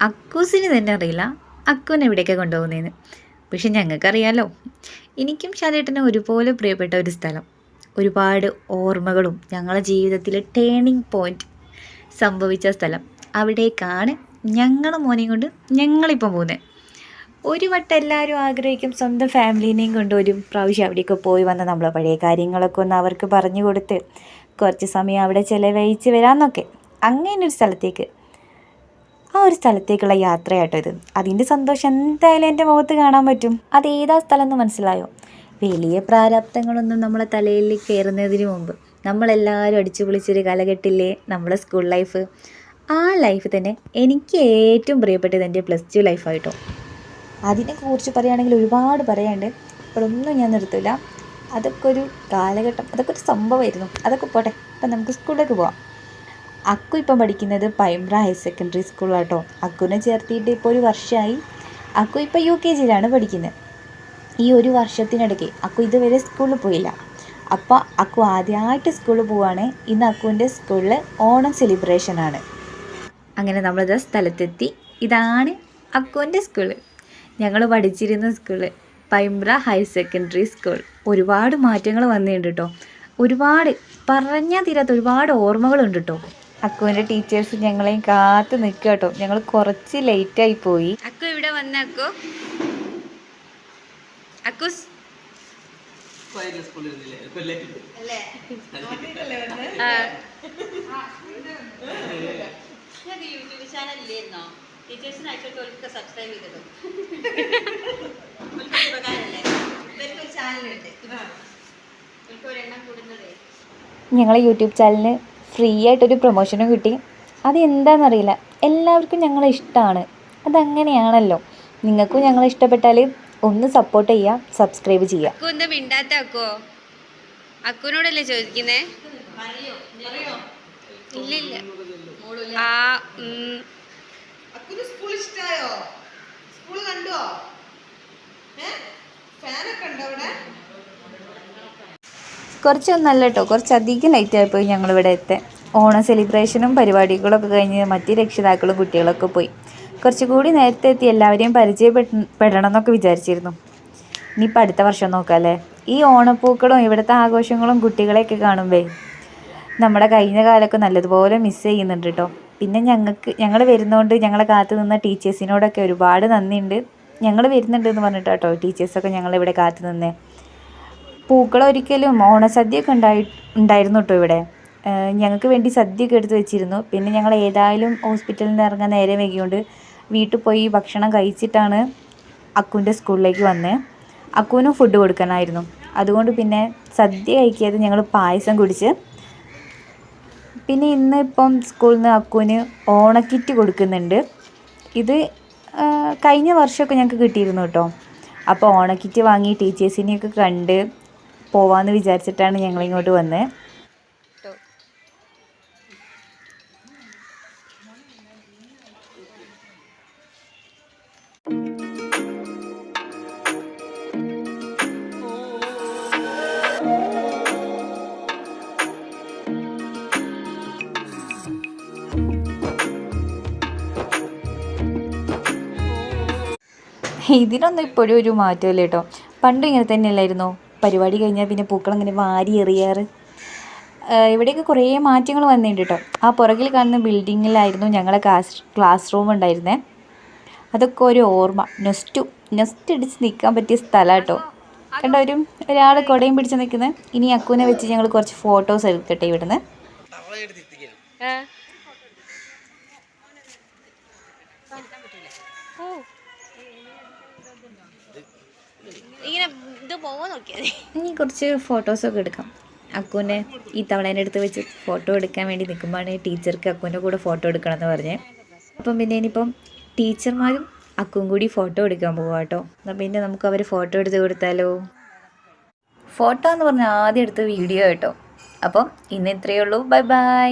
അക്കൂസിന് തന്നെ അറിയില്ല അക്കുവിനെ എവിടേക്ക് കൊണ്ടുപോകുന്നതെന്ന്. പക്ഷെ ഞങ്ങൾക്കറിയാലോ. എനിക്കും ശാലേട്ടനും ഒരുപോലെ പ്രിയപ്പെട്ട ഒരു സ്ഥലം, ഒരുപാട് ഓർമ്മകളും ഞങ്ങളുടെ ജീവിതത്തിലെ ടേണിംഗ് പോയിന്റ് സംഭവിച്ച സ്ഥലം, അവിടേക്കാണ് ഞങ്ങളുടെ മോനെയും കൊണ്ട് ഞങ്ങളിപ്പം പോകുന്നത്. ഒരു വട്ടം എല്ലാവരും ആഗ്രഹിക്കും സ്വന്തം ഫാമിലീനെയും കൊണ്ട് ഒരു പ്രാവശ്യം അവിടെയൊക്കെ പോയി വന്ന് നമ്മളെ പഴയ കാര്യങ്ങളൊക്കെ ഒന്ന് അവർക്ക് പറഞ്ഞു കൊടുത്ത് കുറച്ച് സമയം അവിടെ ചിലവഴിച്ച് വരാമെന്നൊക്കെ. അങ്ങനെ ഒരു സ്ഥലത്തേക്ക്, ആ ഒരു സ്ഥലത്തേക്കുള്ള യാത്രയാട്ടോ ഇത്. അതിൻ്റെ സന്തോഷം എന്തായാലും എൻ്റെ മുഖത്ത് കാണാൻ പറ്റും. അത് ഏതാ സ്ഥലം എന്ന് മനസ്സിലായോ? വലിയ പ്രാരാബ്ദങ്ങളൊന്നും നമ്മളെ തലയിൽ കയറുന്നതിന് മുമ്പ് നമ്മളെല്ലാവരും അടിച്ചു പൊളിച്ചൊരു കാലഘട്ടത്തില്ലേ നമ്മുടെ സ്കൂൾ ലൈഫ്. ആ ലൈഫ് തന്നെ എനിക്ക് ഏറ്റവും പ്രിയപ്പെട്ടത് എൻ്റെ +2 ലൈഫായിട്ടോ. അതിനെക്കുറിച്ച് പറയുകയാണെങ്കിൽ ഒരുപാട് പറയാനുണ്ട്. ഇപ്പോഴൊന്നും ഞാൻ നിർത്തില്ല. അതൊക്കെ ഒരു കാലഘട്ടം, അതൊക്കെ ഒരു സംഭവമായിരുന്നു. അതൊക്കെ പോട്ടെ, ഇപ്പം നമുക്ക് സ്കൂളിലേക്ക് പോവാം. അക്കു ഇപ്പം പഠിക്കുന്നത് പൈമ്പ്ര ഹയർ സെക്കൻഡറി സ്കൂളാട്ടോ. അക്കുവിനെ ചേർത്തിയിട്ട് ഇപ്പോൾ ഒരു വർഷമായി. അക്കു ഇപ്പോൾ UKGയിലാണ് പഠിക്കുന്നത്. ഈ ഒരു വർഷത്തിനിടയ്ക്ക് അക്കു ഇതുവരെ സ്കൂളിൽ പോയില്ല. അപ്പോൾ അക്കു ആദ്യമായിട്ട് സ്കൂളിൽ പോവുകയാണ്. ഇന്ന് അക്കുവിൻ്റെ സ്കൂളിൽ ഓണം സെലിബ്രേഷനാണ്. അങ്ങനെ നമ്മളിത് സ്ഥലത്തെത്തി. ഇതാണ് അക്കുവിൻ്റെ സ്കൂള്, ഞങ്ങൾ പഠിച്ചിരുന്ന school, Paimbra higher secondary school. ഒരുപാട് മാറ്റങ്ങൾ വന്നിട്ടുണ്ട് കേട്ടോ. ഒരുപാട് പറഞ്ഞാൽ തീരാത്ത ഒരുപാട് ഓർമ്മകളുണ്ട് കേട്ടോ. അക്കുവിൻ്റെ ടീച്ചേഴ്സ് ഞങ്ങളെയും കാത്ത് നിൽക്കുക കേട്ടോ. ഞങ്ങൾ കുറച്ച് ലേറ്റായി പോയി. അക്കു ഇവിടെ വന്ന അക്കൂസ് യൂട്യൂബ് ചാനൽ ഇല്ലായിരുന്നോ? ടീച്ചേഴ്സിന് അയച്ചിട്ട് സബ്സ്ക്രൈബ് ചെയ്തത് ഉപകാരമല്ലേ? ഇവർക്കൊരു ചാനലുണ്ട്, ഇവർക്ക് ഒരെണ്ണം കൂടുന്നതേ. ഞങ്ങളെ യൂട്യൂബ് ചാനലിന് ഫ്രീ ആയിട്ടൊരു പ്രൊമോഷനും കിട്ടി. അതെന്താണെന്നറിയില്ല, എല്ലാവർക്കും ഞങ്ങളെ ഇഷ്ടമാണ്. അതങ്ങനെയാണല്ലോ. നിങ്ങൾക്കും ഞങ്ങളെ ഇഷ്ടപ്പെട്ടാൽ ഒന്ന് സപ്പോർട്ട് ചെയ്യുക, സബ്സ്ക്രൈബ് ചെയ്യുക. അക്കു എന്താ മിണ്ടാത്ത? അക്കുവിനോടല്ലേ ചോദിക്കുന്നേ? ഇല്ല ഇല്ല. സ്കൂൾ ഇഷ്ടായോ? സ്കൂൾ കണ്ടോ? ഫാനൊക്കെ ഉണ്ടോ അവിടെ? കുറച്ചൊന്നല്ല കേട്ടോ, കുറച്ചധികം ലൈറ്റായിപ്പോയി ഞങ്ങളിവിടെ എത്താൻ. ഓണം സെലിബ്രേഷനും പരിപാടികളൊക്കെ കഴിഞ്ഞ് മറ്റ് രക്ഷിതാക്കളും കുട്ടികളൊക്കെ പോയി. കുറച്ചുകൂടി നേരത്തെ എത്തി എല്ലാവരെയും പരിചയപ്പെടണം എന്നൊക്കെ വിചാരിച്ചിരുന്നു. ഇനിയിപ്പോൾ അടുത്ത വർഷം നോക്കാം അല്ലേ. ഈ ഓണപ്പൂക്കളും ഇവിടുത്തെ ആഘോഷങ്ങളും കുട്ടികളെയൊക്കെ കാണുമ്പേ നമ്മുടെ കഴിഞ്ഞ കാലമൊക്കെ നല്ലതുപോലെ മിസ് ചെയ്യുന്നുണ്ട് കേട്ടോ. പിന്നെ ഞങ്ങൾ വരുന്നതുകൊണ്ട് ഞങ്ങളെ കാത്തു നിന്ന ടീച്ചേഴ്സിനോടൊക്കെ ഒരുപാട് നന്ദിയുണ്ട്. ഞങ്ങൾ വരുന്നുണ്ട് എന്ന് പറഞ്ഞിട്ട് കേട്ടോ ടീച്ചേഴ്സൊക്കെ ഞങ്ങളിവിടെ കാത്തു നിന്നേ. പൂക്കളൊരിക്കലും ഓണസദ്യയൊക്കെ ഉണ്ടായിരുന്നു കേട്ടോ ഇവിടെ. ഞങ്ങൾക്ക് വേണ്ടി സദ്യയൊക്കെ എടുത്ത് വെച്ചിരുന്നു. പിന്നെ ഞങ്ങൾ ഏതായാലും ഹോസ്പിറ്റലിൽ നിന്ന് ഇറങ്ങാൻ നേരെ വൈകിയോണ്ട് വീട്ടിൽ പോയി ഭക്ഷണം കഴിച്ചിട്ടാണ് അക്കുവിൻ്റെ സ്കൂളിലേക്ക് വന്നത്. അക്കുവിനും ഫുഡ് കൊടുക്കാനായിരുന്നു. അതുകൊണ്ട് പിന്നെ സദ്യ കഴിക്കാതെ ഞങ്ങൾ പായസം കുടിച്ച്. പിന്നെ ഇന്ന് ഇപ്പം സ്കൂളിൽ നിന്ന് അക്കുവിന് ഓണക്കിറ്റ് കൊടുക്കുന്നുണ്ട്. ഇത് കഴിഞ്ഞ വർഷമൊക്കെ ഞങ്ങൾക്ക് കിട്ടിയിരുന്നു കേട്ടോ. അപ്പോൾ ഓണക്കിറ്റ് വാങ്ങി ടീച്ചേഴ്സിനെയൊക്കെ കണ്ട് പോവാമെന്ന് വിചാരിച്ചിട്ടാണ് ഞങ്ങളിങ്ങോട്ട് വന്നത്. ഇതിനൊന്നും ഇപ്പോഴും ഒരു മാറ്റമില്ല കേട്ടോ. പണ്ടും ഇങ്ങനെ തന്നെയല്ലായിരുന്നോ? പരിപാടി കഴിഞ്ഞാൽ പിന്നെ പൂക്കളിങ്ങനെ വാരി എറിയാറ്. ഇവിടെയൊക്കെ കുറേ മാറ്റങ്ങൾ വന്നിട്ടുണ്ട് കേട്ടോ. ആ പുറകിൽ കാണുന്ന ബിൽഡിങ്ങിലായിരുന്നു ഞങ്ങളെ ക്ലാസ് റൂം ഉണ്ടായിരുന്നേ. അതൊക്കെ ഒരു ഓർമ്മ, നെസ്റ്റ് അടിച്ച് നിൽക്കാൻ പറ്റിയ സ്ഥലം കേട്ടോ. കണ്ടോ, ഒരാൾ കുടയും പിടിച്ച് നിൽക്കുന്നത്. ഇനി അക്കുവിനെ വെച്ച് ഞങ്ങൾ കുറച്ച് ഫോട്ടോസ് എടുക്കട്ടെ ഇവിടുന്ന്. ഇനി കുറച്ച് ഫോട്ടോസൊക്കെ എടുക്കാം. അക്കുവിനെ ഈ തവളേൻ്റെ അടുത്ത് വെച്ച് ഫോട്ടോ എടുക്കാൻ വേണ്ടി നിൽക്കുമ്പോഴാണ് ടീച്ചർക്ക് അക്കുവിൻ്റെ കൂടെ ഫോട്ടോ എടുക്കണം എന്ന് പറഞ്ഞേ. അപ്പം പിന്നെ ഇനിയിപ്പം ടീച്ചർമാരും അക്കുവും കൂടി ഫോട്ടോ എടുക്കാൻ പോവാം കേട്ടോ. എന്നാൽ പിന്നെ നമുക്ക് അവർ ഫോട്ടോ എടുത്ത് കൊടുത്താലോ. ഫോട്ടോ എന്ന് പറഞ്ഞാൽ ആദ്യം എടുത്ത വീഡിയോ കേട്ടോ. അപ്പം ഇന്ന് ഇത്രയേ ഉള്ളൂ. Bye bye.